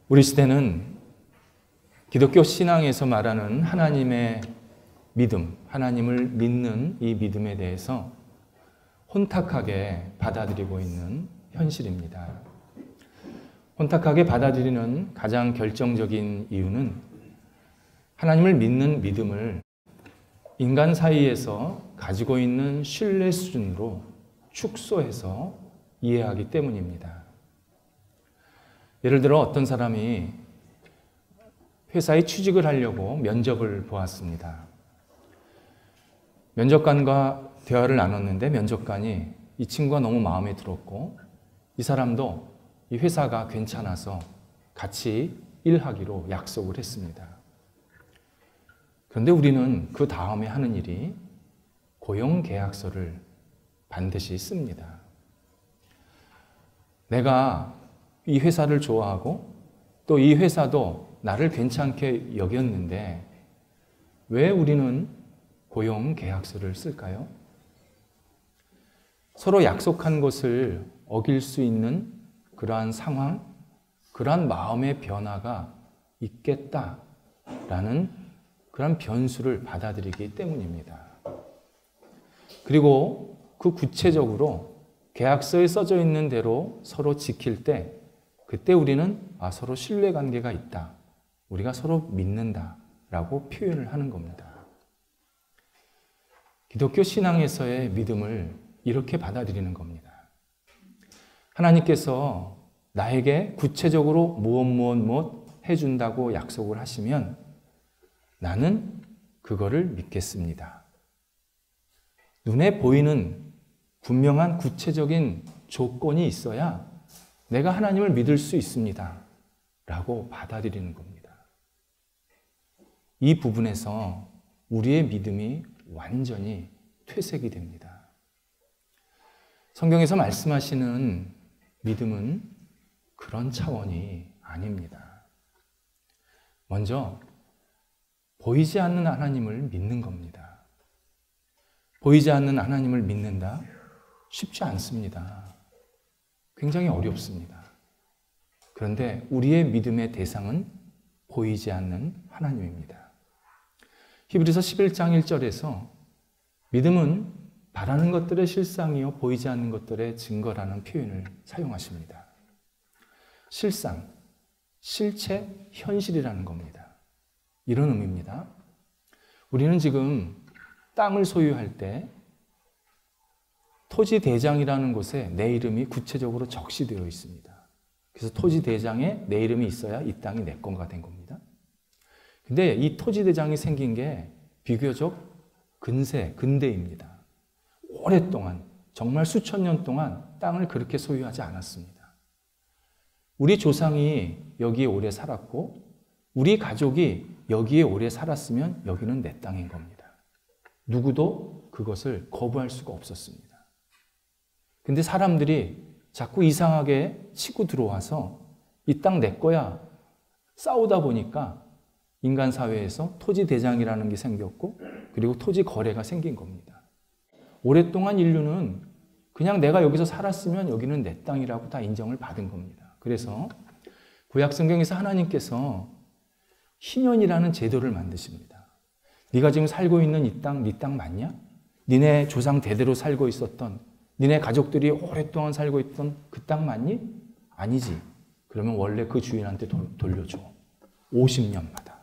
우리 시대는 기독교 신앙에서 말하는 하나님의 믿음, 하나님을 믿는 이 믿음에 대해서 혼탁하게 받아들이고 있는 현실입니다. 혼탁하게 받아들이는 가장 결정적인 이유는 하나님을 믿는 믿음을 인간 사이에서 가지고 있는 신뢰 수준으로 축소해서 이해하기 때문입니다. 예를 들어 어떤 사람이 회사에 취직을 하려고 면접을 보았습니다. 면접관과 대화를 나눴는데 면접관이 이 친구가 너무 마음에 들었고 이 사람도 이 회사가 괜찮아서 같이 일하기로 약속을 했습니다. 그런데 우리는 그 다음에 하는 일이 고용계약서를 반드시 씁니다. 내가 이 회사를 좋아하고 또 이 회사도 나를 괜찮게 여겼는데 왜 우리는 고용계약서를 쓸까요? 서로 약속한 것을 어길 수 있는 그러한 상황, 그러한 마음의 변화가 있겠다라는 그런 변수를 받아들이기 때문입니다. 그리고 그 구체적으로 계약서에 써져 있는 대로 서로 지킬 때 그때 우리는 서로 신뢰관계가 있다. 우리가 서로 믿는다라고 표현을 하는 겁니다. 기독교 신앙에서의 믿음을 이렇게 받아들이는 겁니다. 하나님께서 나에게 구체적으로 무엇 해준다고 약속을 하시면 나는 그거를 믿겠습니다. 눈에 보이는 분명한 구체적인 조건이 있어야 내가 하나님을 믿을 수 있습니다. 라고 받아들이는 겁니다. 이 부분에서 우리의 믿음이 완전히 퇴색이 됩니다. 성경에서 말씀하시는 믿음은 그런 차원이 아닙니다. 먼저 보이지 않는 하나님을 믿는 겁니다. 보이지 않는 하나님을 믿는다? 쉽지 않습니다. 굉장히 어렵습니다. 그런데 우리의 믿음의 대상은 보이지 않는 하나님입니다. 히브리서 11장 1절에서 믿음은 바라는 것들의 실상이요 보이지 않는 것들의 증거라는 표현을 사용하십니다. 실상, 실체, 현실이라는 겁니다. 이런 의미입니다. 우리는 지금 땅을 소유할 때 토지대장이라는 곳에 내 이름이 구체적으로 적시되어 있습니다. 그래서 토지대장에 내 이름이 있어야 이 땅이 내 건가 된 겁니다. 근데 이 토지대장이 생긴 게 비교적 근대입니다. 오랫동안, 정말 수천 년 동안 땅을 그렇게 소유하지 않았습니다. 우리 조상이 여기에 오래 살았고 우리 가족이 여기에 오래 살았으면 여기는 내 땅인 겁니다. 누구도 그것을 거부할 수가 없었습니다. 근데 사람들이 자꾸 이상하게 치고 들어와서 이 땅 내 거야 싸우다 보니까 인간 사회에서 토지 대장이라는 게 생겼고 그리고 토지 거래가 생긴 겁니다. 오랫동안 인류는 그냥 내가 여기서 살았으면 여기는 내 땅이라고 다 인정을 받은 겁니다. 그래서 구약 성경에서 하나님께서 희년이라는 제도를 만드십니다. 네가 지금 살고 있는 이 땅, 네 땅 맞냐? 니네 조상 대대로 살고 있었던 니네 가족들이 오랫동안 살고 있던 그 땅 맞니? 아니지. 그러면 원래 그 주인한테 돌려줘. 50년마다.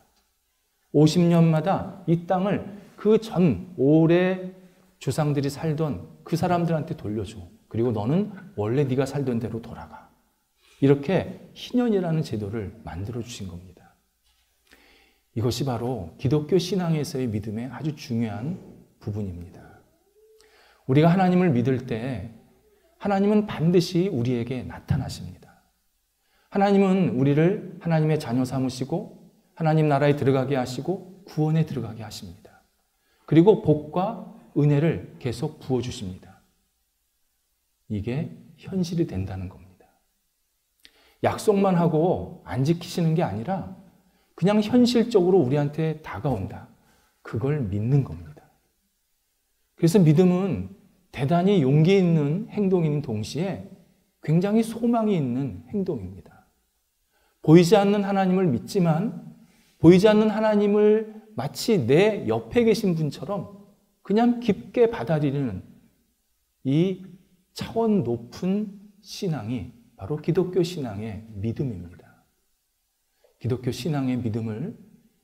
50년마다 이 땅을 그 전 오래 조상들이 살던 그 사람들한테 돌려줘. 그리고 너는 원래 네가 살던 대로 돌아가. 이렇게 희년이라는 제도를 만들어 주신 겁니다. 이것이 바로 기독교 신앙에서의 믿음의 아주 중요한 부분입니다. 우리가 하나님을 믿을 때 하나님은 반드시 우리에게 나타나십니다. 하나님은 우리를 하나님의 자녀 삼으시고 하나님 나라에 들어가게 하시고 구원에 들어가게 하십니다. 그리고 복과 은혜를 계속 부어주십니다. 이게 현실이 된다는 겁니다. 약속만 하고 안 지키시는 게 아니라 그냥 현실적으로 우리한테 다가온다. 그걸 믿는 겁니다. 그래서 믿음은 대단히 용기 있는 행동인 동시에 굉장히 소망이 있는 행동입니다. 보이지 않는 하나님을 믿지만 보이지 않는 하나님을 마치 내 옆에 계신 분처럼 그냥 깊게 받아들이는 이 차원 높은 신앙이 바로 기독교 신앙의 믿음입니다. 기독교 신앙의 믿음을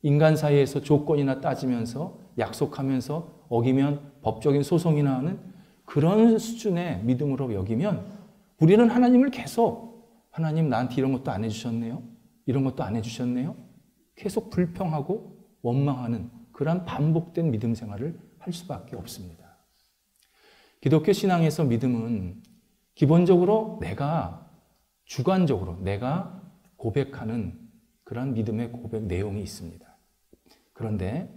인간 사이에서 조건이나 따지면서 약속하면서 어기면 법적인 소송이나 하는 그런 수준의 믿음으로 여기면 우리는 하나님을 계속 하나님 나한테 이런 것도 안 해주셨네요. 이런 것도 안 해주셨네요. 계속 불평하고 원망하는 그런 반복된 믿음 생활을 할 수밖에 없습니다. 기독교 신앙에서 믿음은 기본적으로 주관적으로 내가 고백하는 그런 믿음의 고백 내용이 있습니다. 그런데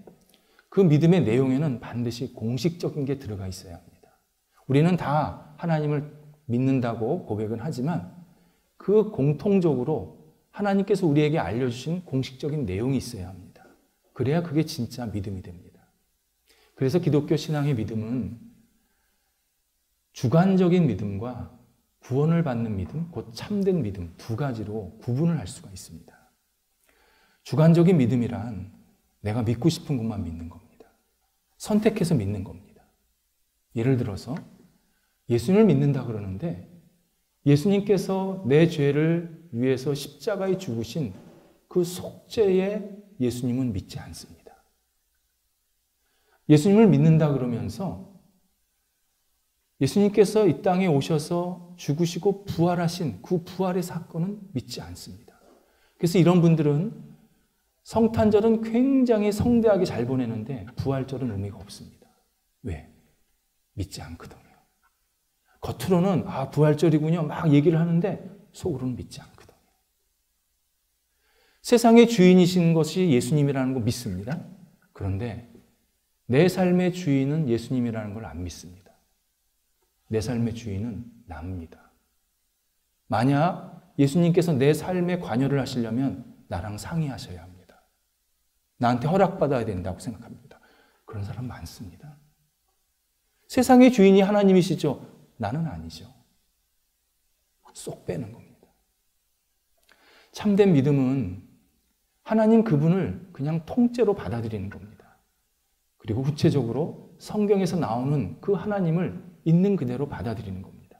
그 믿음의 내용에는 반드시 공식적인 게 들어가 있어야 합니다. 우리는 다 하나님을 믿는다고 고백은 하지만 그 공통적으로 하나님께서 우리에게 알려주신 공식적인 내용이 있어야 합니다. 그래야 그게 진짜 믿음이 됩니다. 그래서 기독교 신앙의 믿음은 주관적인 믿음과 구원을 받는 믿음, 곧 참된 믿음 두 가지로 구분을 할 수가 있습니다. 주관적인 믿음이란 내가 믿고 싶은 것만 믿는 겁니다. 선택해서 믿는 겁니다. 예를 들어서 예수님을 믿는다 그러는데 예수님께서 내 죄를 위해서 십자가에 죽으신 그 속죄의 예수님은 믿지 않습니다. 예수님을 믿는다 그러면서 예수님께서 이 땅에 오셔서 죽으시고 부활하신 그 부활의 사건은 믿지 않습니다. 그래서 이런 분들은 성탄절은 굉장히 성대하게 잘 보내는데 부활절은 의미가 없습니다. 왜? 믿지 않거든요. 겉으로는 부활절이군요 막 얘기를 하는데 속으로는 믿지 않거든요. 세상의 주인이신 것이 예수님이라는 거 믿습니다. 그런데 내 삶의 주인은 예수님이라는 걸 안 믿습니다. 내 삶의 주인은 나입니다. 만약 예수님께서 내 삶에 관여를 하시려면 나랑 상의하셔야 합니다. 나한테 허락받아야 된다고 생각합니다. 그런 사람 많습니다. 세상의 주인이 하나님이시죠? 나는 아니죠. 쏙 빼는 겁니다. 참된 믿음은 하나님 그분을 그냥 통째로 받아들이는 겁니다. 그리고 구체적으로 성경에서 나오는 그 하나님을 있는 그대로 받아들이는 겁니다.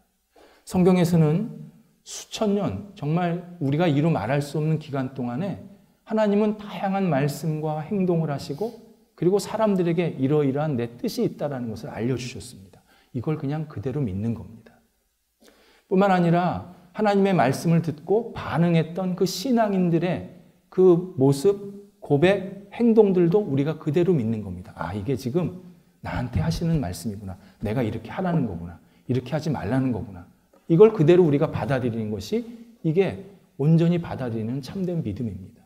성경에서는 수천 년, 정말 우리가 이루 말할 수 없는 기간 동안에 하나님은 다양한 말씀과 행동을 하시고 그리고 사람들에게 이러이러한 내 뜻이 있다는 것을 알려주셨습니다. 이걸 그냥 그대로 믿는 겁니다. 뿐만 아니라 하나님의 말씀을 듣고 반응했던 그 신앙인들의 그 모습, 고백, 행동들도 우리가 그대로 믿는 겁니다. 이게 지금 나한테 하시는 말씀이구나. 내가 이렇게 하라는 거구나. 이렇게 하지 말라는 거구나. 이걸 그대로 우리가 받아들이는 것이 이게 온전히 받아들이는 참된 믿음입니다.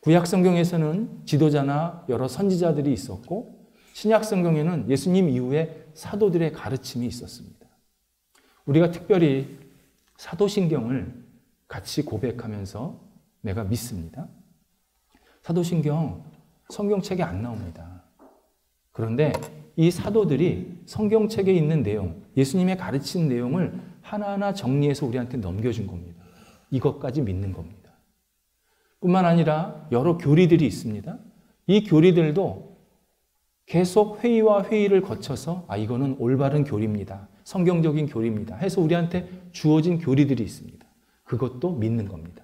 구약 성경에서는 지도자나 여러 선지자들이 있었고 신약 성경에는 예수님 이후에 사도들의 가르침이 있었습니다. 우리가 특별히 사도신경을 같이 고백하면서 내가 믿습니다. 사도신경 성경책에 안 나옵니다. 그런데 이 사도들이 성경책에 있는 내용, 예수님의 가르친 내용을 하나하나 정리해서 우리한테 넘겨준 겁니다. 이것까지 믿는 겁니다. 뿐만 아니라 여러 교리들이 있습니다. 이 교리들도 계속 회의와 회의를 거쳐서 이거는 올바른 교리입니다. 성경적인 교리입니다. 해서 우리한테 주어진 교리들이 있습니다. 그것도 믿는 겁니다.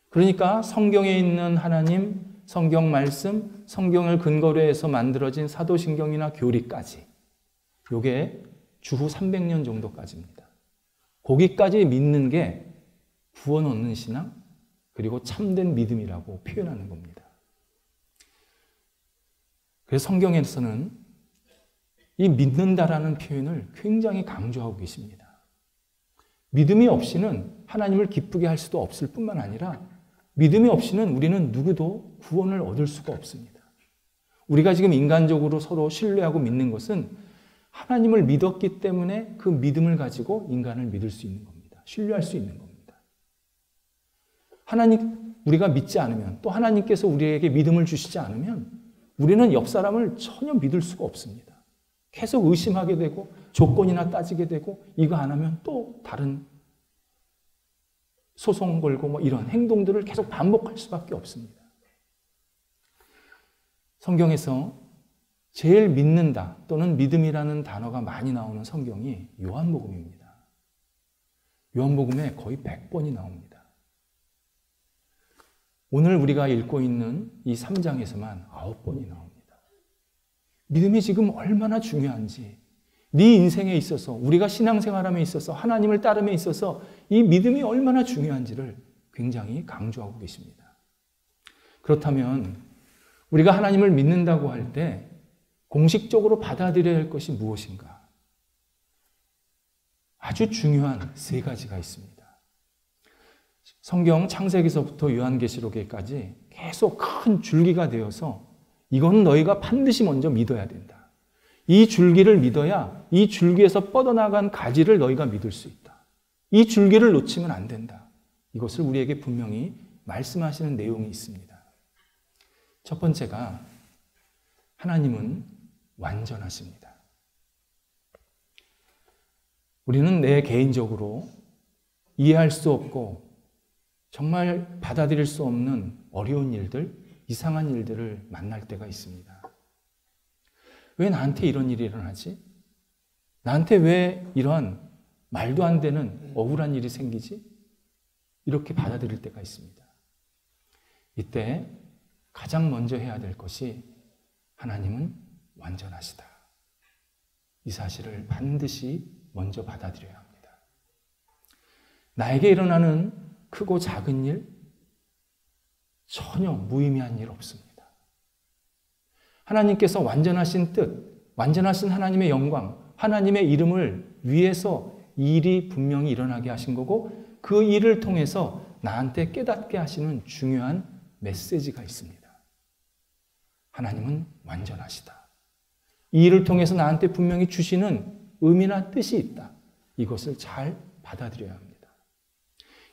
그러니까 성경에 있는 하나님, 성경 말씀, 성경을 근거로 해서 만들어진 사도신경이나 교리까지 이게 주후 300년 정도까지입니다. 거기까지 믿는 게 구원 얻는 신앙 그리고 참된 믿음이라고 표현하는 겁니다. 그래서 성경에서는 이 믿는다라는 표현을 굉장히 강조하고 계십니다. 믿음이 없이는 하나님을 기쁘게 할 수도 없을 뿐만 아니라 믿음이 없이는 우리는 누구도 구원을 얻을 수가 없습니다. 우리가 지금 인간적으로 서로 신뢰하고 믿는 것은 하나님을 믿었기 때문에 그 믿음을 가지고 인간을 믿을 수 있는 겁니다. 신뢰할 수 있는 겁니다. 우리가 믿지 않으면 또 하나님께서 우리에게 믿음을 주시지 않으면 우리는 옆 사람을 전혀 믿을 수가 없습니다. 계속 의심하게 되고 조건이나 따지게 되고 이거 안 하면 또 다른 소송 걸고 뭐 이런 행동들을 계속 반복할 수밖에 없습니다. 성경에서 제일 믿는다 또는 믿음이라는 단어가 많이 나오는 성경이 요한복음입니다. 요한복음에 거의 100번이 나옵니다. 오늘 우리가 읽고 있는 이 3장에서만 9번이 나옵니다. 믿음이 지금 얼마나 중요한지, 네 인생에 있어서, 우리가 신앙생활함에 있어서, 하나님을 따름에 있어서 이 믿음이 얼마나 중요한지를 굉장히 강조하고 계십니다. 그렇다면 우리가 하나님을 믿는다고 할 때 공식적으로 받아들여야 할 것이 무엇인가? 아주 중요한 3가지가 있습니다. 성경 창세기서부터 요한계시록에까지 계속 큰 줄기가 되어서 이건 너희가 반드시 먼저 믿어야 된다. 이 줄기를 믿어야 이 줄기에서 뻗어나간 가지를 너희가 믿을 수 있다. 이 줄기를 놓치면 안 된다. 이것을 우리에게 분명히 말씀하시는 내용이 있습니다. 첫 번째가 하나님은 완전하십니다. 우리는 내 개인적으로 이해할 수 없고 정말 받아들일 수 없는 어려운 일들, 이상한 일들을 만날 때가 있습니다. 왜 나한테 이런 일이 일어나지? 나한테 왜 이런 말도 안 되는 억울한 일이 생기지? 이렇게 받아들일 때가 있습니다. 이때 가장 먼저 해야 될 것이 하나님은 완전하시다. 이 사실을 반드시 먼저 받아들여야 합니다. 나에게 일어나는 크고 작은 일, 전혀 무의미한 일 없습니다. 하나님께서 완전하신 뜻, 완전하신 하나님의 영광, 하나님의 이름을 위해서 일이 분명히 일어나게 하신 거고 그 일을 통해서 나한테 깨닫게 하시는 중요한 메시지가 있습니다. 하나님은 완전하시다. 이 일을 통해서 나한테 분명히 주시는 의미나 뜻이 있다. 이것을 잘 받아들여야 합니다.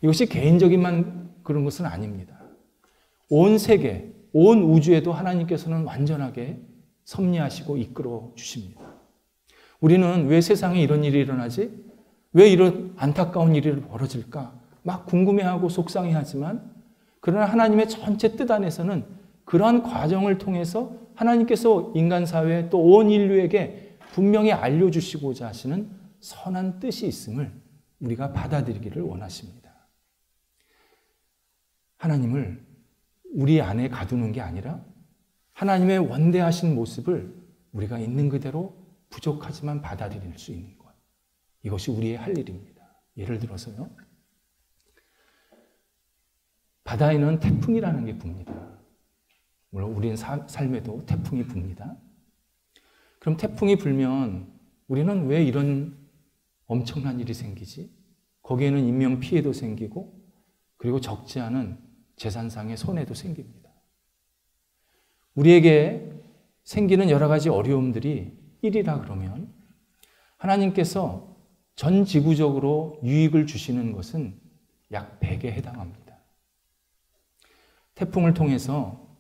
이것이 개인적인만 그런 것은 아닙니다. 온 세계, 온 우주에도 하나님께서는 완전하게 섭리하시고 이끌어 주십니다. 우리는 왜 세상에 이런 일이 일어나지? 왜 이런 안타까운 일이 벌어질까? 막 궁금해하고 속상해하지만 그러나 하나님의 전체 뜻 안에서는 그러한 과정을 통해서 하나님께서 인간 사회 또 온 인류에게 분명히 알려주시고자 하시는 선한 뜻이 있음을 우리가 받아들이기를 원하십니다. 하나님을 우리 안에 가두는 게 아니라 하나님의 원대하신 모습을 우리가 있는 그대로 부족하지만 받아들일 수 있는 것. 이것이 우리의 할 일입니다. 예를 들어서요. 바다에는 태풍이라는 게 붑니다. 물론 우리는 삶에도 태풍이 붑니다. 그럼 태풍이 불면 우리는 왜 이런 엄청난 일이 생기지? 거기에는 인명피해도 생기고 그리고 적지 않은 재산상의 손해도 생깁니다. 우리에게 생기는 여러 가지 어려움들이 1이라 그러면 하나님께서 전 지구적으로 유익을 주시는 것은 약 100에 해당합니다. 태풍을 통해서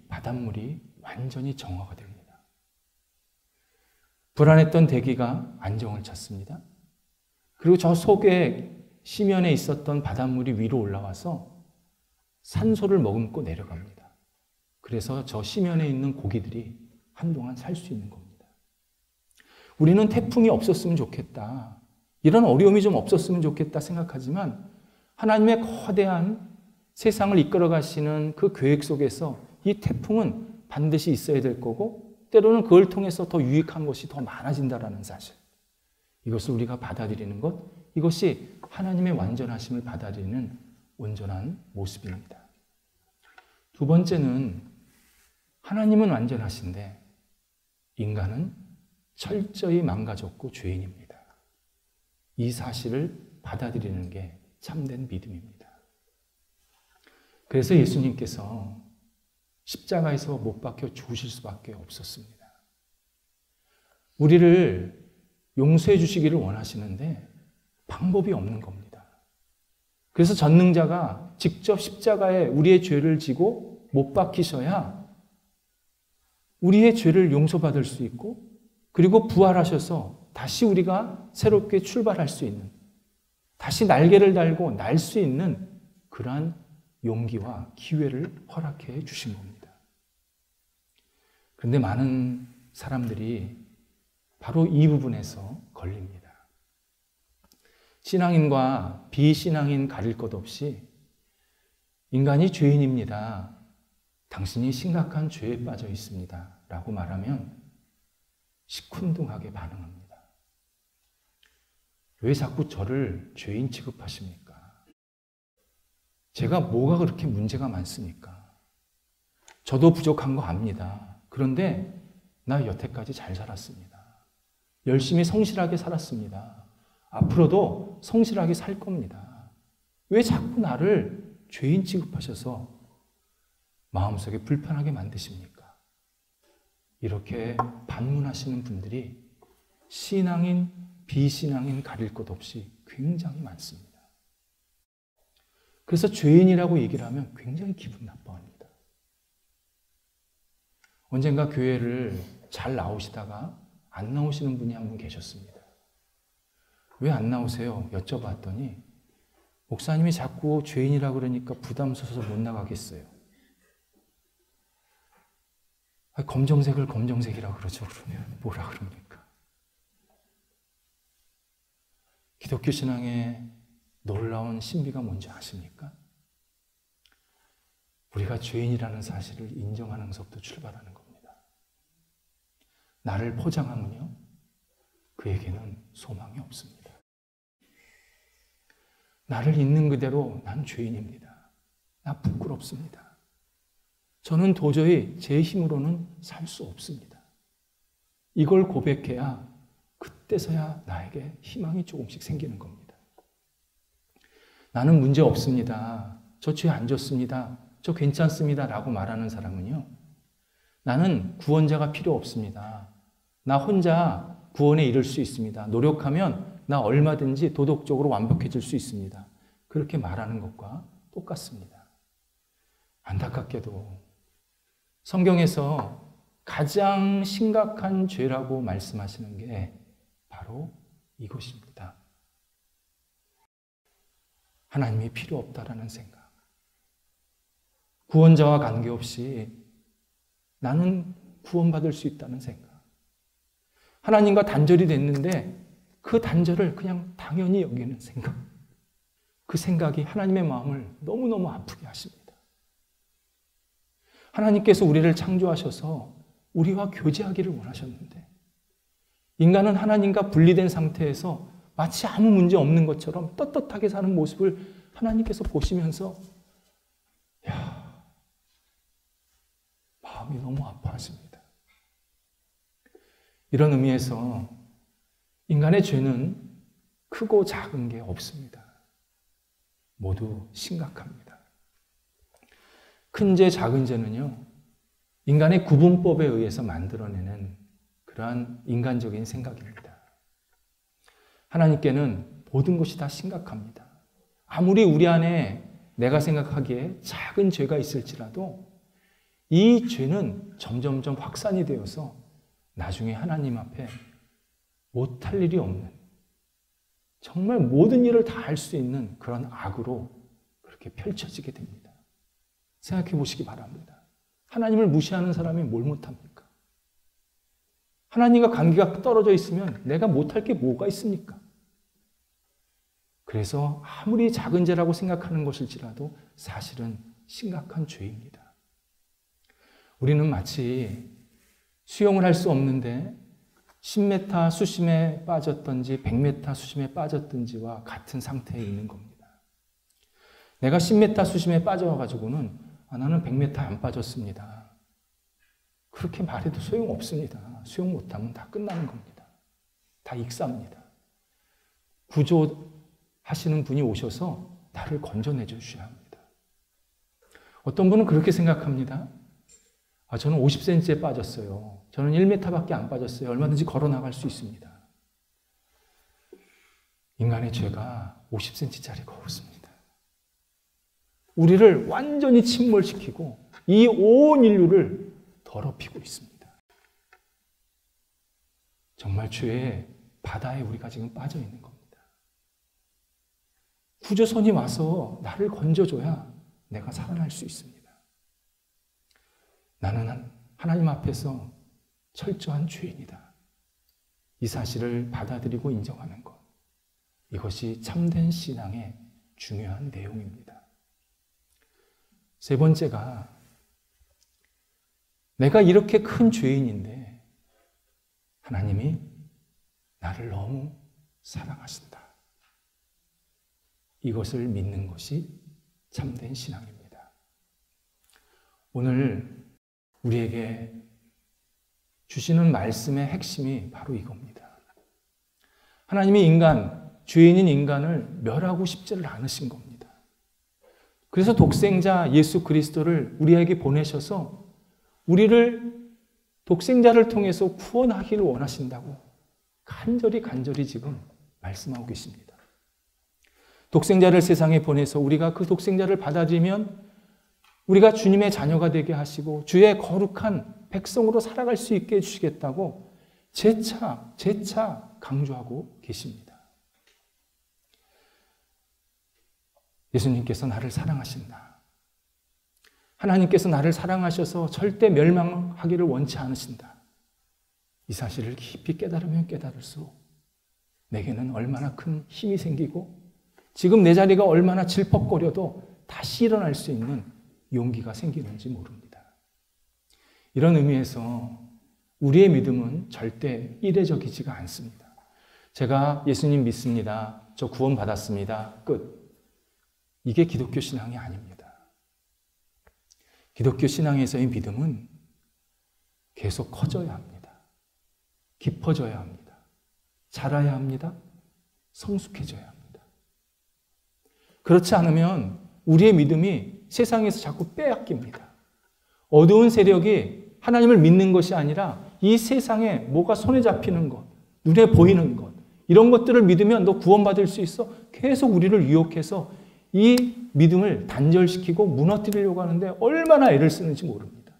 바닷물이 완전히 정화가 됩니다. 불안했던 대기가 안정을 찾습니다. 그리고 저 속에 심연에 있었던 바닷물이 위로 올라와서 산소를 머금고 내려갑니다. 그래서 저 심연에 있는 고기들이 한동안 살 수 있는 겁니다. 우리는 태풍이 없었으면 좋겠다. 이런 어려움이 좀 없었으면 좋겠다 생각하지만 하나님의 거대한 세상을 이끌어 가시는 그 계획 속에서 이 태풍은 반드시 있어야 될 거고 때로는 그걸 통해서 더 유익한 것이 더 많아진다는 사실. 이것을 우리가 받아들이는 것, 이것이 하나님의 완전하심을 받아들이는 온전한 모습입니다. 두 번째는 하나님은 완전하신데 인간은 철저히 망가졌고 죄인입니다. 이 사실을 받아들이는 게 참된 믿음입니다. 그래서 예수님께서 십자가에서 못 박혀 죽으실 수밖에 없었습니다. 우리를 용서해 주시기를 원하시는데 방법이 없는 겁니다. 그래서 전능자가 직접 십자가에 우리의 죄를 지고 못 박히셔야 우리의 죄를 용서받을 수 있고 그리고 부활하셔서 다시 우리가 새롭게 출발할 수 있는 다시 날개를 달고 날 수 있는 그러한 용기와 기회를 허락해 주신 겁니다. 그런데 많은 사람들이 바로 이 부분에서 걸립니다. 신앙인과 비신앙인 가릴 것 없이 인간이 죄인입니다. 당신이 심각한 죄에 빠져 있습니다. 라고 말하면 시큰둥하게 반응합니다. 왜 자꾸 저를 죄인 취급하십니까? 제가 뭐가 그렇게 문제가 많습니까? 저도 부족한 거 압니다. 그런데 나 여태까지 잘 살았습니다. 열심히 성실하게 살았습니다. 앞으로도 성실하게 살 겁니다. 왜 자꾸 나를 죄인 취급하셔서 마음속에 불편하게 만드십니까? 이렇게 반문하시는 분들이 신앙인, 비신앙인 가릴 것 없이 굉장히 많습니다. 그래서 죄인이라고 얘기를 하면 굉장히 기분 나빠합니다. 언젠가 교회를 잘 나오시다가 안 나오시는 분이 한 분 계셨습니다. 왜 안 나오세요? 여쭤봤더니 목사님이 자꾸 죄인이라고 그러니까 부담스러워서 못 나가겠어요. 검정색을 검정색이라고 그러죠. 그러면 뭐라 그럽니까? 기독교 신앙의 놀라운 신비가 뭔지 아십니까? 우리가 죄인이라는 사실을 인정하는 것부터 출발하는 겁니다. 나를 포장하면요, 그에게는 소망이 없습니다. 나를 있는 그대로 난 죄인입니다. 나 부끄럽습니다. 저는 도저히 제 힘으로는 살 수 없습니다. 이걸 고백해야 그때서야 나에게 희망이 조금씩 생기는 겁니다. 나는 문제 없습니다. 저 죄 안 졌습니다. 저 괜찮습니다. 라고 말하는 사람은요, 나는 구원자가 필요 없습니다. 나 혼자 구원에 이를 수 있습니다. 노력하면 나 얼마든지 도덕적으로 완벽해질 수 있습니다. 그렇게 말하는 것과 똑같습니다. 안타깝게도 성경에서 가장 심각한 죄라고 말씀하시는 게 바로 이것입니다. 하나님이 필요 없다라는 생각. 구원자와 관계없이 나는 구원받을 수 있다는 생각. 하나님과 단절이 됐는데 그 단절을 그냥 당연히 여기는 생각. 그 생각이 하나님의 마음을 너무너무 아프게 하십니다. 하나님께서 우리를 창조하셔서 우리와 교제하기를 원하셨는데 인간은 하나님과 분리된 상태에서 마치 아무 문제 없는 것처럼 떳떳하게 사는 모습을 하나님께서 보시면서 마음이 너무 아파하십니다. 이런 의미에서 인간의 죄는 크고 작은 게 없습니다. 모두 심각합니다. 큰 죄, 작은 죄는요, 인간의 구분법에 의해서 만들어내는 그러한 인간적인 생각입니다. 하나님께는 모든 것이 다 심각합니다. 아무리 우리 안에 내가 생각하기에 작은 죄가 있을지라도 이 죄는 점점점 확산이 되어서 나중에 하나님 앞에 못할 일이 없는, 정말 모든 일을 다 할 수 있는 그런 악으로 그렇게 펼쳐지게 됩니다. 생각해 보시기 바랍니다. 하나님을 무시하는 사람이 뭘 못합니까? 하나님과 관계가 떨어져 있으면 내가 못할 게 뭐가 있습니까? 그래서 아무리 작은 죄라고 생각하는 것일지라도 사실은 심각한 죄입니다. 우리는 마치 수영을 할 수 없는데 10m 수심에 빠졌든지 100m 수심에 빠졌든지와 같은 상태에 있는 겁니다. 내가 10m 수심에 빠져가지고는 나는 100m 안 빠졌습니다. 그렇게 말해도 소용없습니다. 수영 못하면 다 끝나는 겁니다. 다 익사합니다. 구조하시는 분이 오셔서 나를 건져내줘 주셔야 합니다. 어떤 분은 그렇게 생각합니다. 저는 50cm에 빠졌어요. 저는 1m밖에 안 빠졌어요. 얼마든지 걸어 나갈 수 있습니다. 인간의 죄가 50cm짜리가 없습니다. 우리를 완전히 침몰시키고 이 온 인류를 더럽히고 있습니다. 정말 죄의 바다에 우리가 지금 빠져 있는 겁니다. 구조선이 와서 나를 건져줘야 내가 살아날 수 있습니다. 나는 하나님 앞에서 철저한 죄인이다. 이 사실을 받아들이고 인정하는 것. 이것이 참된 신앙의 중요한 내용입니다. 세 번째가 내가 이렇게 큰 죄인인데 하나님이 나를 너무 사랑하신다. 이것을 믿는 것이 참된 신앙입니다. 오늘 우리에게 주시는 말씀의 핵심이 바로 이겁니다. 하나님이 죄인인 인간을 멸하고 싶지를 않으신 겁니다. 그래서 독생자 예수 그리스도를 우리에게 보내셔서 우리를 독생자를 통해서 구원하기를 원하신다고 간절히 지금 말씀하고 계십니다. 독생자를 세상에 보내서 우리가 그 독생자를 받아들이면 우리가 주님의 자녀가 되게 하시고 주의 거룩한 백성으로 살아갈 수 있게 해주시겠다고 재차 강조하고 계십니다. 예수님께서 나를 사랑하신다. 하나님께서 나를 사랑하셔서 절대 멸망하기를 원치 않으신다. 이 사실을 깊이 깨달으면 깨달을수록 내게는 얼마나 큰 힘이 생기고 지금 내 자리가 얼마나 질퍽거려도 다시 일어날 수 있는 용기가 생기는지 모릅니다. 이런 의미에서 우리의 믿음은 절대 이례적이지가 않습니다. 제가 예수님 믿습니다. 저 구원 받았습니다. 끝. 이게 기독교 신앙이 아닙니다. 기독교 신앙에서의 믿음은 계속 커져야 합니다. 깊어져야 합니다. 자라야 합니다. 성숙해져야 합니다. 그렇지 않으면 우리의 믿음이 세상에서 자꾸 빼앗깁니다. 어두운 세력이 하나님을 믿는 것이 아니라 이 세상에 뭐가 손에 잡히는 것, 눈에 보이는 것, 이런 것들을 믿으면 너 구원받을 수 있어? 계속 우리를 유혹해서 이 믿음을 단절시키고 무너뜨리려고 하는데 얼마나 애를 쓰는지 모릅니다.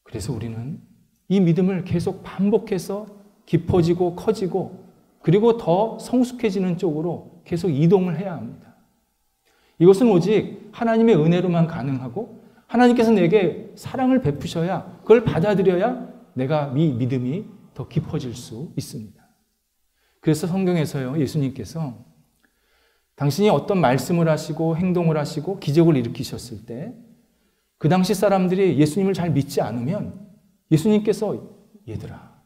그래서 우리는 이 믿음을 계속 반복해서 깊어지고 커지고 그리고 더 성숙해지는 쪽으로 계속 이동을 해야 합니다. 이것은 오직 하나님의 은혜로만 가능하고 하나님께서 내게 사랑을 베푸셔야 그걸 받아들여야 내가 이 믿음이 더 깊어질 수 있습니다. 그래서 성경에서요, 예수님께서 당신이 어떤 말씀을 하시고 행동을 하시고 기적을 일으키셨을 때 그 당시 사람들이 예수님을 잘 믿지 않으면 예수님께서 얘들아,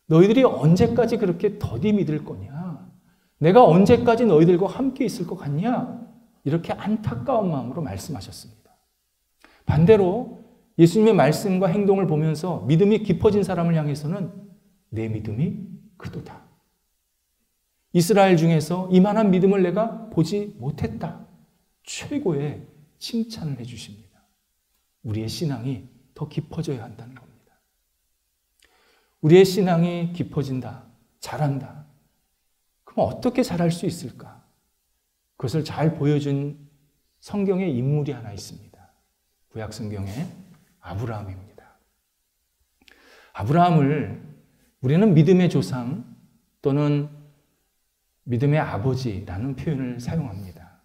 너희들이 언제까지 그렇게 더디 믿을 거냐? 내가 언제까지 너희들과 함께 있을 것 같냐? 이렇게 안타까운 마음으로 말씀하셨습니다. 반대로 예수님의 말씀과 행동을 보면서 믿음이 깊어진 사람을 향해서는 내 믿음이 크도다. 이스라엘 중에서 이만한 믿음을 내가 보지 못했다. 최고의 칭찬을 해주십니다. 우리의 신앙이 더 깊어져야 한다는 겁니다. 우리의 신앙이 깊어진다, 자란다. 그럼 어떻게 자랄 수 있을까? 그것을 잘 보여준 성경의 인물이 하나 있습니다. 구약 성경의 아브라함입니다. 아브라함을 우리는 믿음의 조상 또는 믿음의 아버지라는 표현을 사용합니다.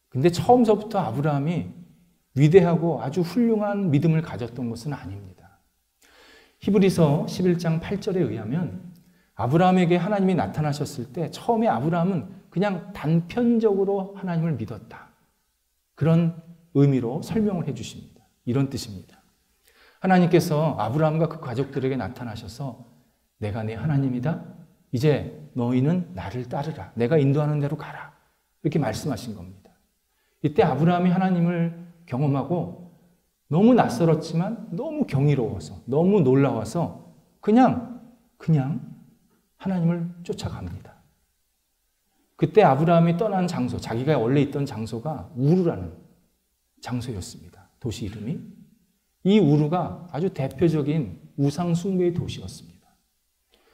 근데 처음서부터 아브라함이 위대하고 아주 훌륭한 믿음을 가졌던 것은 아닙니다. 히브리서 11장 8절에 의하면 아브라함에게 하나님이 나타나셨을 때 처음에 아브라함은 그냥 단편적으로 하나님을 믿었다. 그런 의미로 설명을 해 주십니다. 이런 뜻입니다. 하나님께서 아브라함과 그 가족들에게 나타나셔서 내가 네 하나님이다. 이제 너희는 나를 따르라. 내가 인도하는 대로 가라. 이렇게 말씀하신 겁니다. 이때 아브라함이 하나님을 경험하고 너무 낯설었지만 너무 경이로워서 너무 놀라워서 그냥 하나님을 쫓아갑니다. 그때 아브라함이 떠난 장소, 자기가 원래 있던 장소가 우르라는 장소였습니다. 도시 이름이. 이 우르가 아주 대표적인 우상 숭배의 도시였습니다.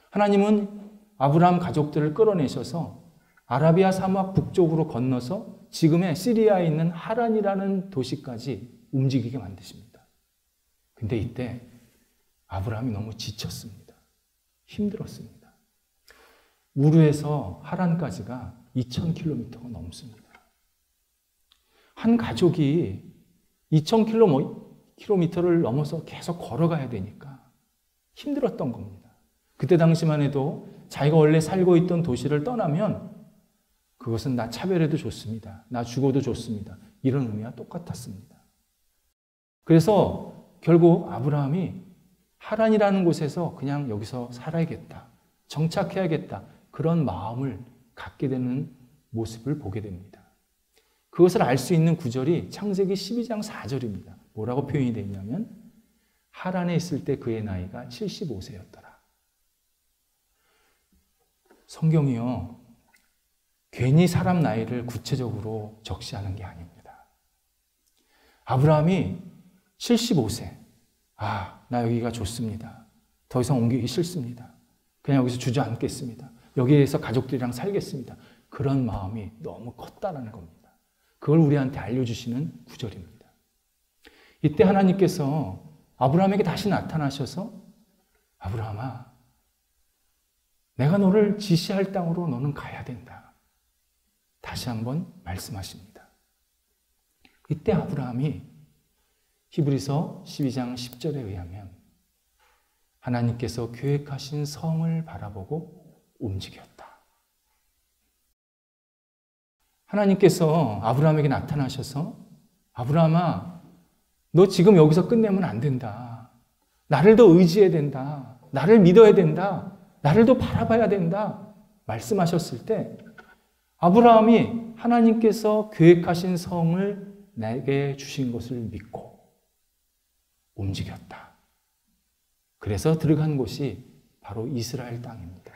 하나님은 아브라함 가족들을 끌어내셔서 아라비아 사막 북쪽으로 건너서 지금의 시리아에 있는 하란이라는 도시까지 움직이게 만드십니다. 근데 이때 아브라함이 너무 지쳤습니다. 힘들었습니다. 우르에서 하란까지가 2000km가 넘습니다. 한 가족이 2000km를 넘어서 계속 걸어가야 되니까 힘들었던 겁니다. 그때 당시만 해도 자기가 원래 살고 있던 도시를 떠나면 그것은 나 차별해도 좋습니다. 나 죽어도 좋습니다. 이런 의미와 똑같았습니다. 그래서 결국 아브라함이 하란이라는 곳에서 그냥 여기서 살아야겠다. 정착해야겠다. 그런 마음을 갖게 되는 모습을 보게 됩니다. 그것을 알 수 있는 구절이 창세기 12장 4절입니다. 뭐라고 표현이 되어 있냐면 하란에 있을 때 그의 나이가 75세였더라. 성경이요, 괜히 사람 나이를 구체적으로 적시하는 게 아닙니다. 아브라함이 75세, 나 여기가 좋습니다. 더 이상 옮기기 싫습니다. 그냥 여기서 주저앉겠습니다. 여기에서 가족들이랑 살겠습니다. 그런 마음이 너무 컸다는 겁니다. 그걸 우리한테 알려주시는 구절입니다. 이때 하나님께서 아브라함에게 다시 나타나셔서 아브라함아, 내가 너를 지시할 땅으로 너는 가야 된다. 다시 한번 말씀하십니다. 이때 아브라함이 히브리서 12장 10절에 의하면 하나님께서 계획하신 성을 바라보고 움직였다. 하나님께서 아브라함에게 나타나셔서 아브라함아, 너 지금 여기서 끝내면 안 된다. 나를 더 의지해야 된다. 나를 믿어야 된다. 나를 더 바라봐야 된다. 말씀하셨을 때 아브라함이 하나님께서 계획하신 성을 내게 주신 것을 믿고 움직였다. 그래서 들어간 곳이 바로 이스라엘 땅입니다.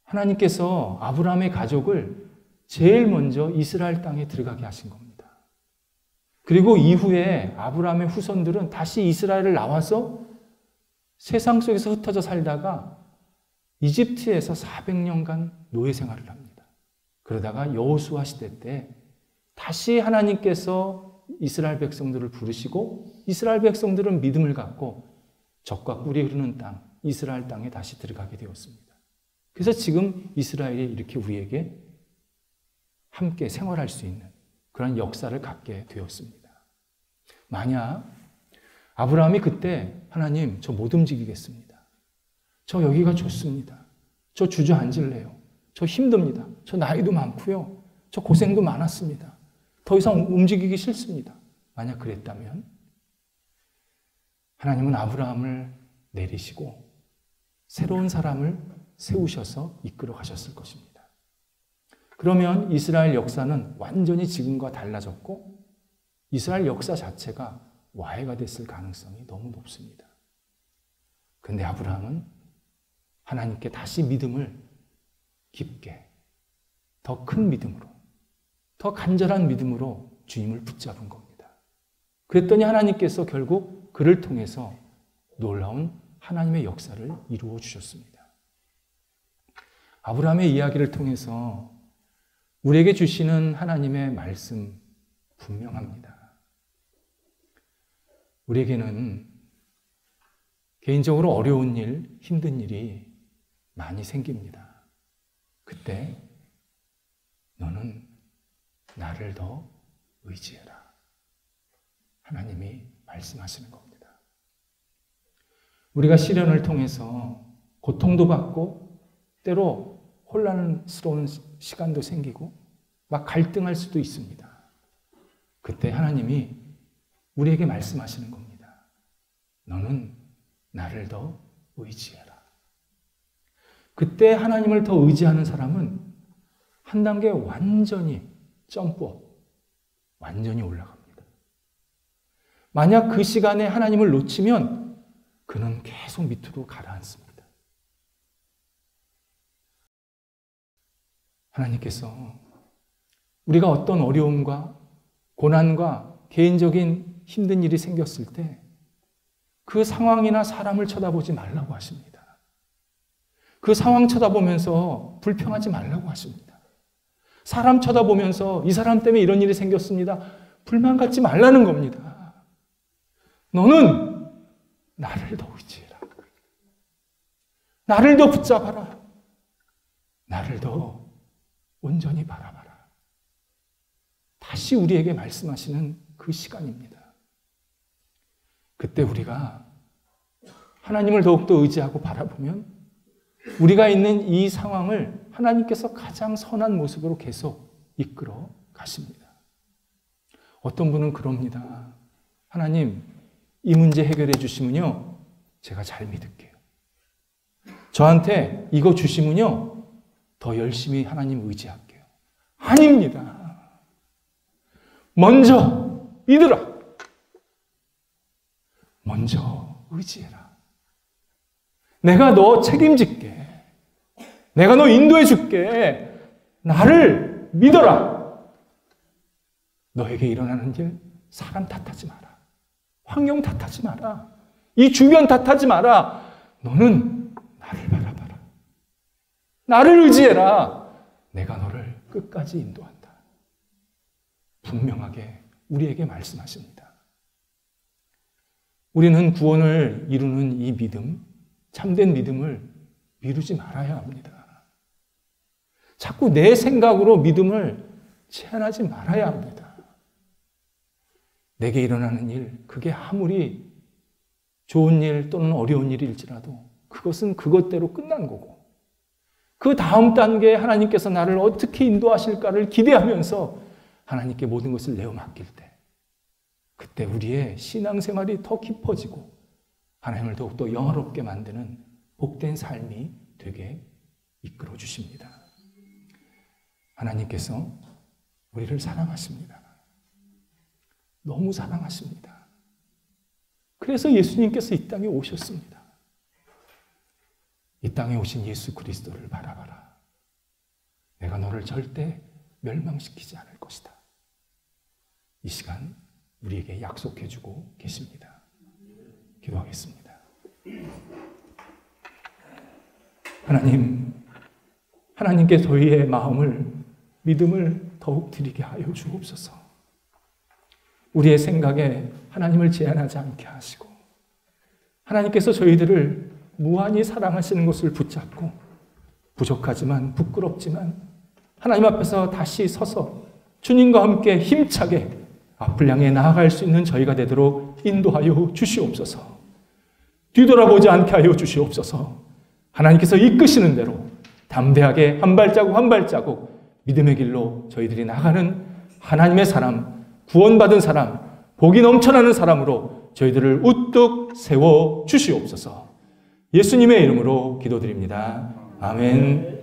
하나님께서 아브라함의 가족을 제일 먼저 이스라엘 땅에 들어가게 하신 겁니다. 그리고 이후에 아브라함의 후손들은 다시 이스라엘을 나와서 세상 속에서 흩어져 살다가 이집트에서 400년간 노예 생활을 합니다. 그러다가 여호수아 시대 때 다시 하나님께서 이스라엘 백성들을 부르시고 이스라엘 백성들은 믿음을 갖고 젖과 꿀이 흐르는 땅, 이스라엘 땅에 다시 들어가게 되었습니다. 그래서 지금 이스라엘이 이렇게 우리에게 함께 생활할 수 있는 그런 역사를 갖게 되었습니다. 만약 아브라함이 그때 하나님, 저 못 움직이겠습니다. 저 여기가 좋습니다. 저 주저앉을래요. 저 힘듭니다. 저 나이도 많고요. 저 고생도 많았습니다. 더 이상 움직이기 싫습니다. 만약 그랬다면 하나님은 아브라함을 내리시고 새로운 사람을 세우셔서 이끌어 가셨을 것입니다. 그러면 이스라엘 역사는 완전히 지금과 달라졌고 이스라엘 역사 자체가 와해가 됐을 가능성이 너무 높습니다. 그런데 아브라함은 하나님께 다시 믿음을 깊게, 더 큰 믿음으로, 더 간절한 믿음으로 주님을 붙잡은 겁니다. 그랬더니 하나님께서 결국 그를 통해서 놀라운 하나님의 역사를 이루어 주셨습니다. 아브라함의 이야기를 통해서 우리에게 주시는 하나님의 말씀 분명합니다. 우리에게는 개인적으로 어려운 일, 힘든 일이 많이 생깁니다. 그때 너는 나를 더 의지해라. 하나님이 말씀하시는 겁니다. 우리가 시련을 통해서 고통도 받고 때로 혼란스러운 시간도 생기고 막 갈등할 수도 있습니다. 그때 하나님이 우리에게 말씀하시는 겁니다. 너는 나를 더 의지해라. 그때 하나님을 더 의지하는 사람은 한 단계 완전히 점프업, 완전히 올라갑니다. 만약 그 시간에 하나님을 놓치면 그는 계속 밑으로 가라앉습니다. 하나님께서 우리가 어떤 어려움과 고난과 개인적인 힘든 일이 생겼을 때 그 상황이나 사람을 쳐다보지 말라고 하십니다. 그 상황 쳐다보면서 불평하지 말라고 하십니다. 사람 쳐다보면서 이 사람 때문에 이런 일이 생겼습니다. 불만 갖지 말라는 겁니다. 너는 나를 더 의지해라. 나를 더 붙잡아라. 나를 더 온전히 바라봐라. 다시 우리에게 말씀하시는 그 시간입니다. 그때 우리가 하나님을 더욱더 의지하고 바라보면 우리가 있는 이 상황을 하나님께서 가장 선한 모습으로 계속 이끌어 가십니다. 어떤 분은 그럽니다. 하나님, 이 문제 해결해 주시면요, 제가 잘 믿을게요. 저한테 이거 주시면요, 더 열심히 하나님 의지할게요. 아닙니다. 먼저 믿으라. 먼저 의지해라. 내가 너 책임질게. 내가 너 인도해 줄게. 나를 믿어라. 너에게 일어나는 일 사람 탓하지 마라. 환경 탓하지 마라. 이 주변 탓하지 마라. 너는 나를 바라봐라. 나를 의지해라. 내가 너를 끝까지 인도한다. 분명하게 우리에게 말씀하십니다. 우리는 구원을 이루는 이 믿음, 참된 믿음을 미루지 말아야 합니다. 자꾸 내 생각으로 믿음을 제한하지 말아야 합니다. 내게 일어나는 일, 그게 아무리 좋은 일 또는 어려운 일일지라도 그것은 그것대로 끝난 거고, 그 다음 단계에 하나님께서 나를 어떻게 인도하실까를 기대하면서 하나님께 모든 것을 내어 맡길 때, 그때 우리의 신앙생활이 더 깊어지고 하나님을 더욱더 영화롭게 만드는 복된 삶이 되게 이끌어 주십니다. 하나님께서 우리를 사랑하십니다. 너무 사랑하십니다. 그래서 예수님께서 이 땅에 오셨습니다. 이 땅에 오신 예수 그리스도를 바라봐라. 내가 너를 절대 멸망시키지 않을 것이다. 이 시간 우리에게 약속해주고 계십니다. 기도하겠습니다. 하나님, 하나님께 저희의 마음을, 믿음을 더욱 드리게 하여 주옵소서. 우리의 생각에 하나님을 제한하지 않게 하시고, 하나님께서 저희들을 무한히 사랑하시는 것을 붙잡고, 부족하지만 부끄럽지만 하나님 앞에서 다시 서서 주님과 함께 힘차게 앞을 향해 나아갈 수 있는 저희가 되도록 인도하여 주시옵소서. 뒤돌아보지 않게 하여 주시옵소서. 하나님께서 이끄시는 대로 담대하게 한 발자국 한 발자국 믿음의 길로 저희들이 나가는 하나님의 사람, 구원받은 사람, 복이 넘쳐나는 사람으로 저희들을 우뚝 세워 주시옵소서. 예수님의 이름으로 기도드립니다. 아멘.